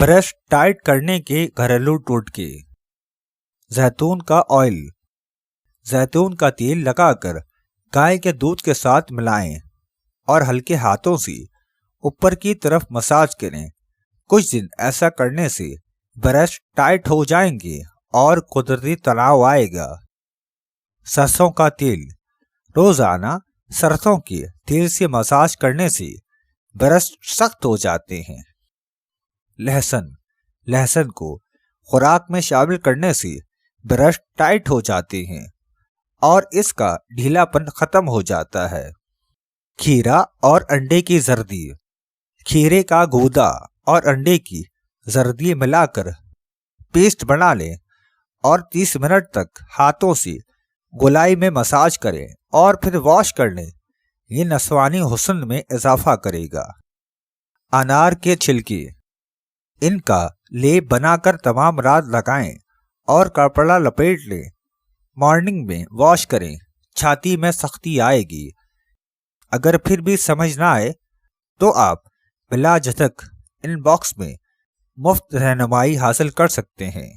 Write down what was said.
Brush tight کرنے کے گھریلو ٹوٹکے۔ زیتون کا آئل۔ زیتون کا تیل لگا کر گائے کے دودھ کے ساتھ ملائیں اور ہلکے ہاتھوں سے اوپر کی طرف مساج کریں۔ کچھ دن ایسا کرنے سے برش ٹائٹ ہو جائیں گے اور قدرتی تناؤ آئے گا۔ سرسوں کا تیل۔ روزانہ سرسوں کے تیل سے مساج کرنے سے برش سخت ہو جاتے ہیں۔ لہسن۔ لہسن کو خوراک میں شامل کرنے سے برش ٹائٹ ہو جاتے ہیں اور اس کا ڈھیلا پن ختم ہو جاتا ہے۔ کھیرا اور انڈے کی زردی۔ کھیرے کا گودا اور انڈے کی زردی ملا کر پیسٹ بنا لیں اور 30 منٹ تک ہاتھوں سے گولائی میں مساج کریں اور پھر واش کر لیں۔ یہ نسوانی حسن میں اضافہ کرے گا۔ انار کے چھلکے۔ ان کا لیپ بنا کر تمام رات لگائیں اور کپڑا لپیٹ لیں۔ مارننگ میں واش کریں۔ چھاتی میں سختی آئے گی۔ اگر پھر بھی سمجھ نہ آئے تو آپ بلا جھجک ان باکس میں مفت رہنمائی حاصل کر سکتے ہیں۔